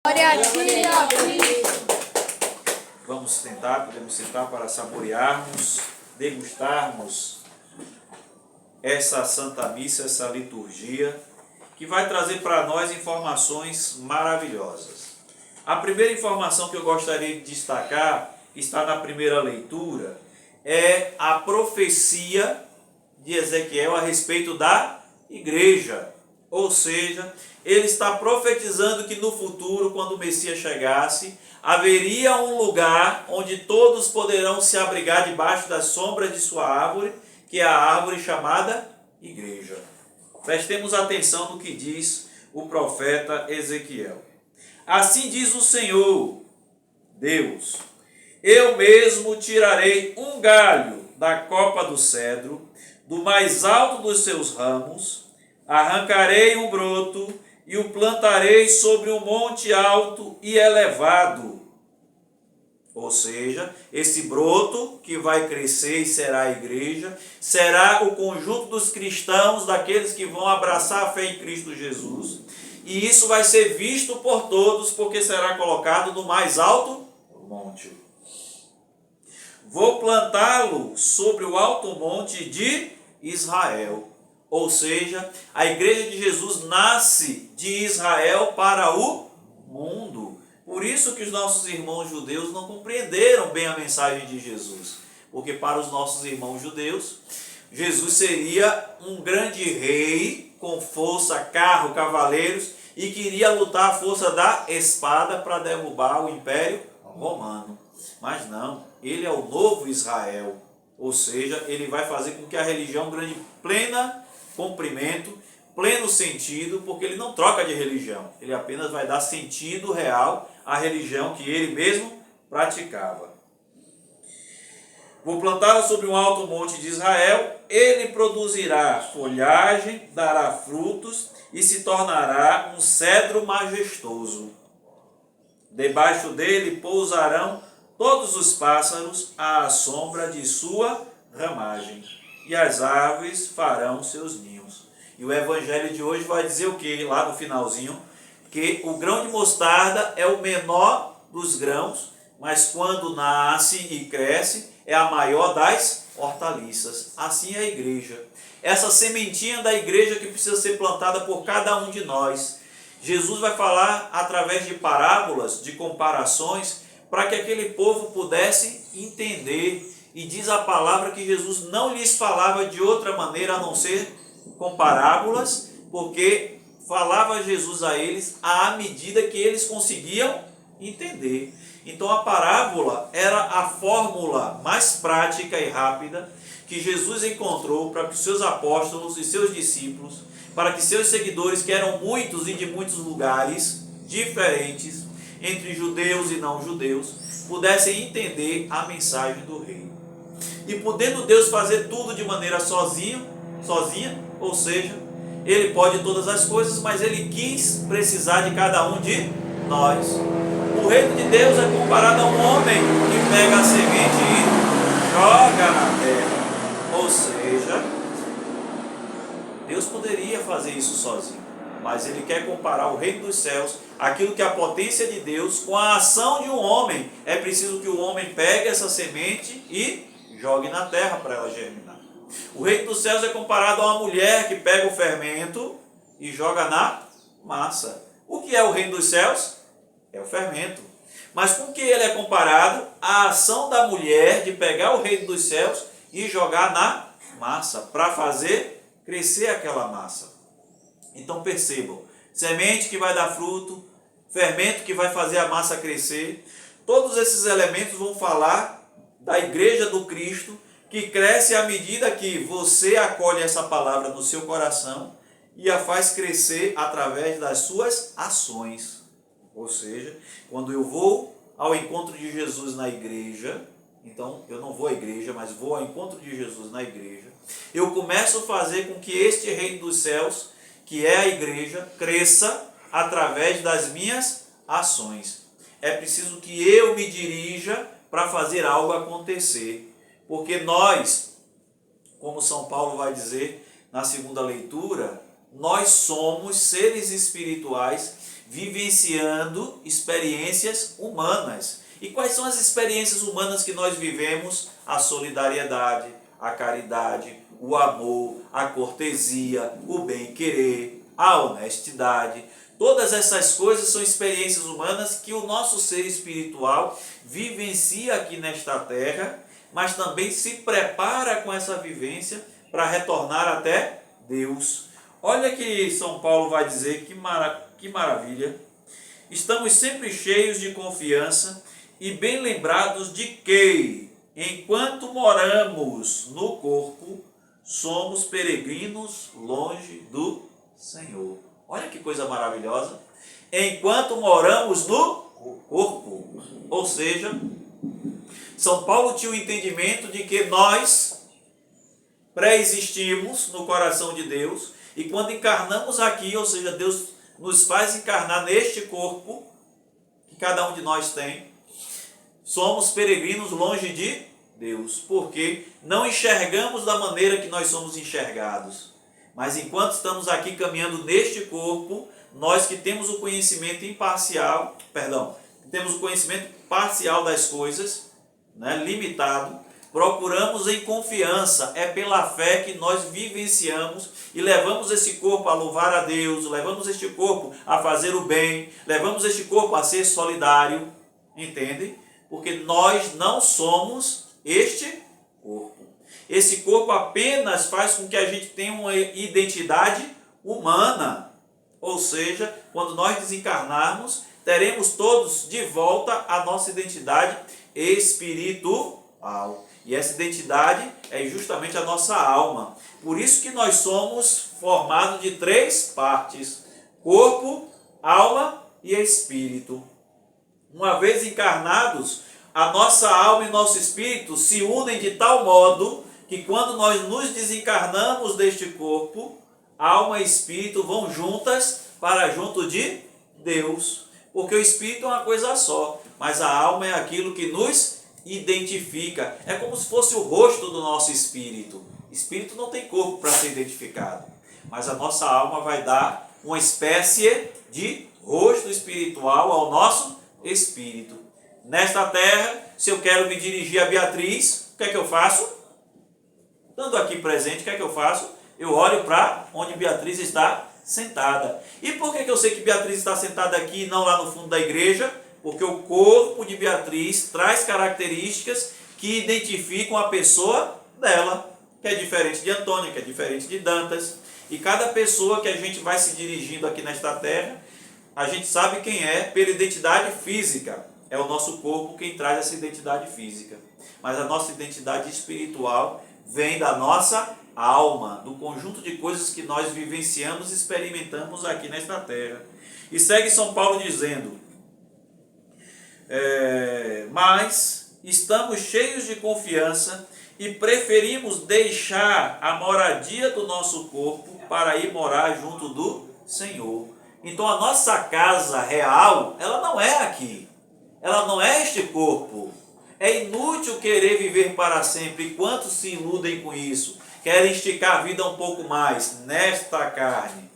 Glória a ti, ó Cristo. Podemos sentar para saborearmos, degustarmos essa Santa Missa, essa liturgia, que vai trazer para nós informações maravilhosas. A primeira informação que eu gostaria de destacar, que está na primeira leitura, é a profecia de Ezequiel a respeito da igreja. Ou seja, ele está profetizando que no futuro, quando o Messias chegasse, haveria um lugar onde todos poderão se abrigar debaixo das sombras de sua árvore, que é a árvore chamada igreja. Prestemos atenção no que diz o profeta Ezequiel. Assim diz o Senhor, Deus: eu mesmo tirarei um galho da copa do cedro, do mais alto dos seus ramos, arrancarei um broto e o plantarei sobre um monte alto e elevado. Ou seja, esse broto que vai crescer e será a igreja, será o conjunto dos cristãos, daqueles que vão abraçar a fé em Cristo Jesus. E isso vai ser visto por todos, porque será colocado no mais alto monte. Vou plantá-lo sobre o alto monte de Israel. Ou seja, a igreja de Jesus nasce de Israel para o mundo. Por isso que os nossos irmãos judeus não compreenderam bem a mensagem de Jesus. Porque para os nossos irmãos judeus, Jesus seria um grande rei com força, carro, cavaleiros, e queria lutar a força da espada para derrubar o Império Romano. Mas não, ele é o novo Israel. Ou seja, ele vai fazer com que a religião ganhe plena comprimento, pleno sentido, porque ele não troca de religião, ele apenas vai dar sentido real à religião que ele mesmo praticava. Vou plantá-lo sobre um alto monte de Israel, ele produzirá folhagem, dará frutos e se tornará um cedro majestoso. Debaixo dele pousarão todos os pássaros à sombra de sua ramagem, e as aves farão seus ninhos. E o evangelho de hoje vai dizer o que? Lá no finalzinho, que o grão de mostarda é o menor dos grãos, mas quando nasce e cresce, é a maior das hortaliças. Assim é a igreja. Essa sementinha da igreja que precisa ser plantada por cada um de nós. Jesus vai falar através de parábolas, de comparações, para que aquele povo pudesse entender. E diz a palavra que Jesus não lhes falava de outra maneira a não ser com parábolas, porque falava Jesus a eles à medida que eles conseguiam entender. Então a parábola era a fórmula mais prática e rápida que Jesus encontrou para que seus apóstolos e seus discípulos, para que seus seguidores, que eram muitos e de muitos lugares diferentes, entre judeus e não judeus, pudessem entender a mensagem do reino. E podendo Deus fazer tudo de maneira sozinha, ou seja, Ele pode todas as coisas, mas Ele quis precisar de cada um de nós. O reino de Deus é comparado a um homem que pega a semente e joga na terra. Ou seja, Deus poderia fazer isso sozinho, mas Ele quer comparar o reino dos céus, aquilo que é a potência de Deus, com a ação de um homem. É preciso que o homem pegue essa semente e jogue na terra para ela germinar. O reino dos céus é comparado a uma mulher que pega o fermento e joga na massa. O que é o reino dos céus? É o fermento. Mas com que ele é comparado? A ação da mulher de pegar o reino dos céus e jogar na massa, para fazer crescer aquela massa. Então percebam, semente que vai dar fruto, fermento que vai fazer a massa crescer, todos esses elementos vão falar da igreja do Cristo, que cresce à medida que você acolhe essa palavra no seu coração e a faz crescer através das suas ações. Ou seja, quando eu vou ao encontro de Jesus na igreja, então eu não vou à igreja, mas vou ao encontro de Jesus na igreja, eu começo a fazer com que este reino dos céus, que é a igreja, cresça através das minhas ações. É preciso que eu me dirija para fazer algo acontecer. Porque nós, como São Paulo vai dizer na segunda leitura, nós somos seres espirituais vivenciando experiências humanas. E quais são as experiências humanas que nós vivemos? A solidariedade, a caridade, o amor, a cortesia, o bem-querer, a honestidade. Todas essas coisas são experiências humanas que o nosso ser espiritual vivencia aqui nesta terra, mas também se prepara com essa vivência para retornar até Deus. Olha que São Paulo vai dizer, que maravilha. Estamos sempre cheios de confiança e bem lembrados de que, enquanto moramos no corpo, somos peregrinos longe do Senhor. Olha que coisa maravilhosa. Enquanto moramos no corpo. Ou seja, São Paulo tinha o entendimento de que nós pré-existimos no coração de Deus e quando encarnamos aqui, ou seja, Deus nos faz encarnar neste corpo que cada um de nós tem, somos peregrinos longe de Deus, porque não enxergamos da maneira que nós somos enxergados. Mas enquanto estamos aqui caminhando neste corpo, nós que temos o conhecimento temos o conhecimento parcial das coisas, limitado, procuramos em confiança, é pela fé que nós vivenciamos e levamos esse corpo a louvar a Deus, levamos este corpo a fazer o bem, levamos este corpo a ser solidário, entende? Porque nós não somos este corpo. Esse corpo apenas faz com que a gente tenha uma identidade humana. Ou seja, quando nós desencarnarmos, teremos todos de volta a nossa identidade espiritual. E essa identidade é justamente a nossa alma. Por isso que nós somos formados de 3 partes: corpo, alma e espírito. Uma vez encarnados, a nossa alma e nosso espírito se unem de tal modo que quando nós nos desencarnamos deste corpo, alma e espírito vão juntas para junto de Deus. Porque o espírito é uma coisa só, mas a alma é aquilo que nos identifica. É como se fosse o rosto do nosso espírito. Espírito não tem corpo para ser identificado, mas a nossa alma vai dar uma espécie de rosto espiritual ao nosso espírito. Nesta terra, se eu quero me dirigir a Beatriz, o que é que eu faço? Estando aqui presente, o que é que eu faço? Eu olho para onde Beatriz está sentada. E por que eu sei que Beatriz está sentada aqui e não lá no fundo da igreja? Porque o corpo de Beatriz traz características que identificam a pessoa dela, que é diferente de Antônio, que é diferente de Dantas. E cada pessoa que a gente vai se dirigindo aqui nesta terra, a gente sabe quem é pela identidade física. É o nosso corpo quem traz essa identidade física. Mas a nossa identidade espiritual vem da nossa alma, do conjunto de coisas que nós vivenciamos e experimentamos aqui nesta terra. E segue São Paulo dizendo: mas estamos cheios de confiança e preferimos deixar a moradia do nosso corpo para ir morar junto do Senhor. Então a nossa casa real, ela não é aqui. Ela não é este corpo. É inútil querer viver para sempre. Quantos se iludem com isso? Querem esticar a vida um pouco mais nesta carne.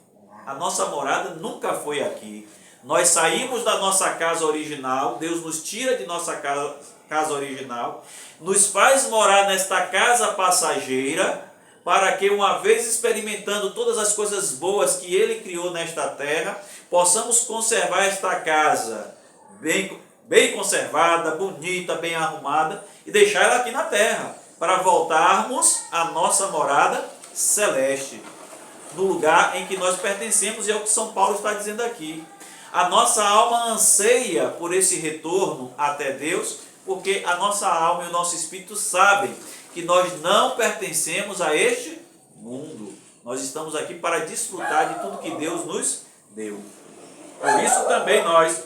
A nossa morada nunca foi aqui. Nós saímos da nossa casa original, Deus nos tira de nossa casa original, nos faz morar nesta casa passageira, para que uma vez experimentando todas as coisas boas que Ele criou nesta terra, possamos conservar esta casa bem conservada, bonita, bem arrumada, e deixar ela aqui na terra, para voltarmos à nossa morada celeste, no lugar em que nós pertencemos, e é o que São Paulo está dizendo aqui. A nossa alma anseia por esse retorno até Deus, porque a nossa alma e o nosso espírito sabem que nós não pertencemos a este mundo. Nós estamos aqui para desfrutar de tudo que Deus nos deu. Por isso também nós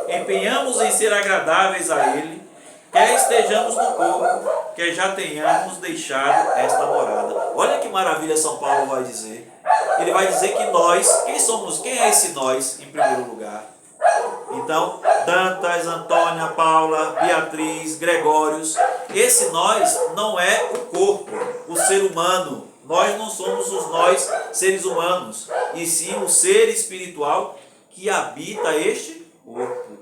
empenhamos em ser agradáveis a Ele, quer estejamos no corpo, quer já tenhamos deixado esta morada. Olha que maravilha São Paulo vai dizer. Ele vai dizer que nós, quem somos? Quem é esse nós, em primeiro lugar? Então, Dantas, Antônia, Paula, Beatriz, Gregórios, esse nós não é o corpo, o ser humano. Nós não somos os nós, seres humanos, e sim o ser espiritual que habita este corpo.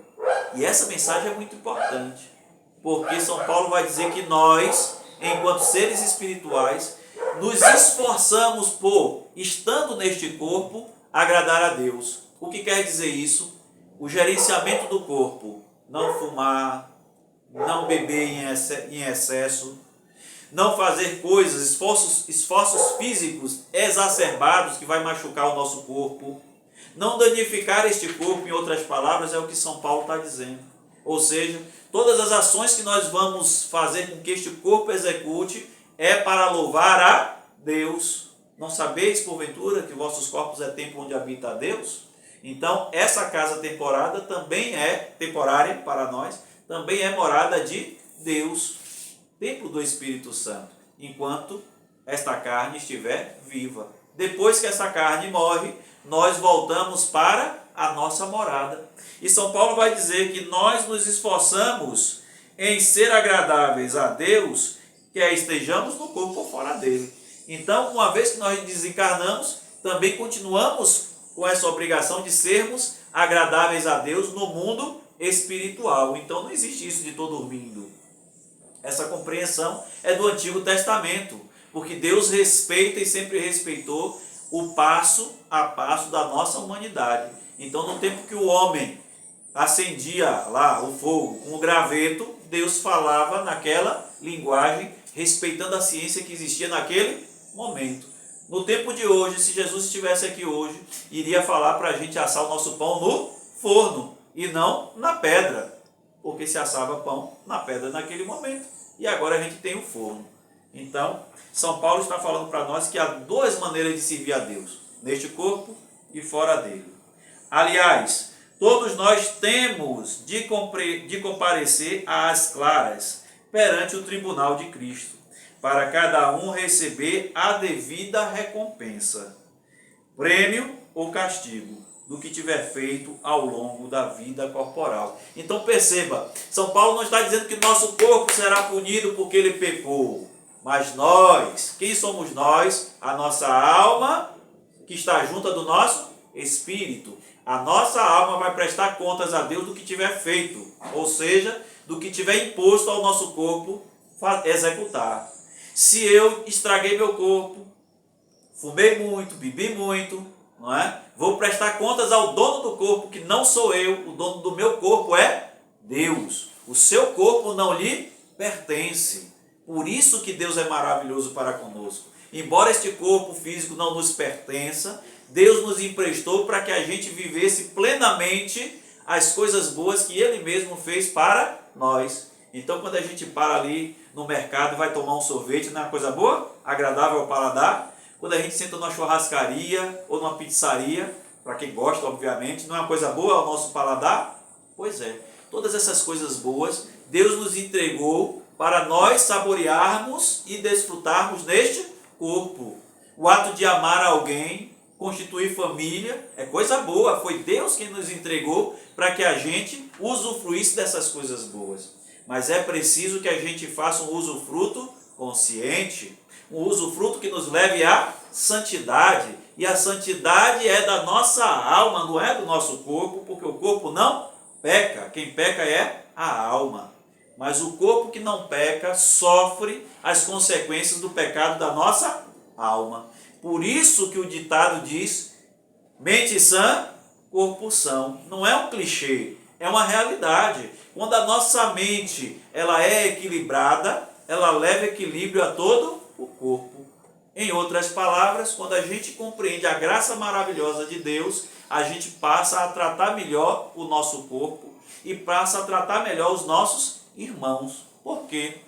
E essa mensagem é muito importante, porque São Paulo vai dizer que nós, enquanto seres espirituais, nos esforçamos por, estando neste corpo, agradar a Deus. O que quer dizer isso? O gerenciamento do corpo: não fumar, não beber em excesso, não fazer coisas, esforços físicos exacerbados que vai machucar o nosso corpo, não danificar este corpo, em outras palavras, é o que São Paulo está dizendo. Ou seja, todas as ações que nós vamos fazer com que este corpo execute é para louvar a Deus. Não sabeis, porventura, que vossos corpos é templo onde habita Deus? Então, essa casa temporária também é temporária para nós, também é morada de Deus, templo do Espírito Santo, enquanto esta carne estiver viva. Depois que essa carne morre, nós voltamos para a nossa morada. E São Paulo vai dizer que nós nos esforçamos em ser agradáveis a Deus, quer estejamos no corpo ou fora dele. Então, uma vez que nós desencarnamos, também continuamos com essa obrigação de sermos agradáveis a Deus no mundo espiritual. Então, não existe isso de estou dormindo. Essa compreensão é do Antigo Testamento, porque Deus respeita e sempre respeitou o passo a passo da nossa humanidade. Então, no tempo que o homem acendia lá o fogo com o graveto, Deus falava naquela linguagem, respeitando a ciência que existia naquele momento. No tempo de hoje, se Jesus estivesse aqui hoje, iria falar para a gente assar o nosso pão no forno e não na pedra, porque se assava pão na pedra naquele momento e agora a gente tem o forno. Então, São Paulo está falando para nós que há duas maneiras de servir a Deus, neste corpo e fora dele. Aliás, todos nós temos de comparecer às claras perante o tribunal de Cristo, para cada um receber a devida recompensa, prêmio ou castigo, do que tiver feito ao longo da vida corporal. Então perceba, São Paulo não está dizendo que nosso corpo será punido porque ele pecou, mas nós, quem somos nós? A nossa alma, que está junta do nosso espírito. A nossa alma vai prestar contas a Deus do que tiver feito, ou seja, do que tiver imposto ao nosso corpo executar. Se eu estraguei meu corpo, fumei muito, bebi muito, não é? Vou prestar contas ao dono do corpo, que não sou eu. O dono do meu corpo é Deus. O seu corpo não lhe pertence. Por isso que Deus é maravilhoso para conosco. Embora este corpo físico não nos pertença, Deus nos emprestou para que a gente vivesse plenamente as coisas boas que Ele mesmo fez para nós. Então, quando a gente para ali no mercado e vai tomar um sorvete, não é uma coisa boa? Agradável ao paladar? Quando a gente senta numa churrascaria ou numa pizzaria, para quem gosta, obviamente, não é uma coisa boa ao nosso paladar? Pois é. Todas essas coisas boas, Deus nos entregou para nós saborearmos e desfrutarmos neste corpo. O ato de amar alguém, constituir família, é coisa boa. Foi Deus quem nos entregou para que a gente usufruísse dessas coisas boas. Mas é preciso que a gente faça um usufruto consciente, um usufruto que nos leve à santidade. E a santidade é da nossa alma, não é do nosso corpo, porque o corpo não peca. Quem peca é a alma. Mas o corpo que não peca sofre as consequências do pecado da nossa alma. Por isso que o ditado diz: mente sã, corpo são. Não é um clichê, é uma realidade. Quando a nossa mente ela é equilibrada, ela leva equilíbrio a todo o corpo. Em outras palavras, quando a gente compreende a graça maravilhosa de Deus, a gente passa a tratar melhor o nosso corpo e passa a tratar melhor os nossos irmãos. Por quê?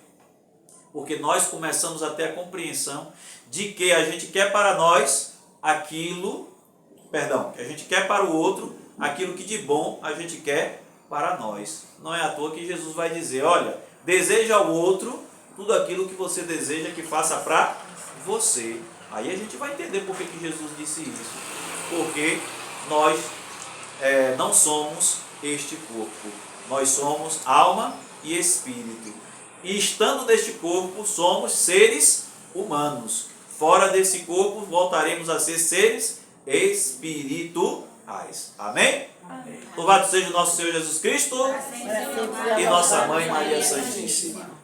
Porque nós começamos a ter a compreensão de que a gente quer para nós aquilo, que a gente quer para o outro aquilo que de bom a gente quer para nós. Não é à toa que Jesus vai dizer: olha, deseja ao outro tudo aquilo que você deseja que faça para você. Aí a gente vai entender por que Jesus disse isso. Porque nós não somos este corpo. Nós somos alma e espírito. E estando neste corpo, somos seres humanos. Fora desse corpo, voltaremos a ser seres espirituais. ais. Amém? Louvado seja o nosso Senhor Jesus Cristo e nossa Mãe Maria Santíssima.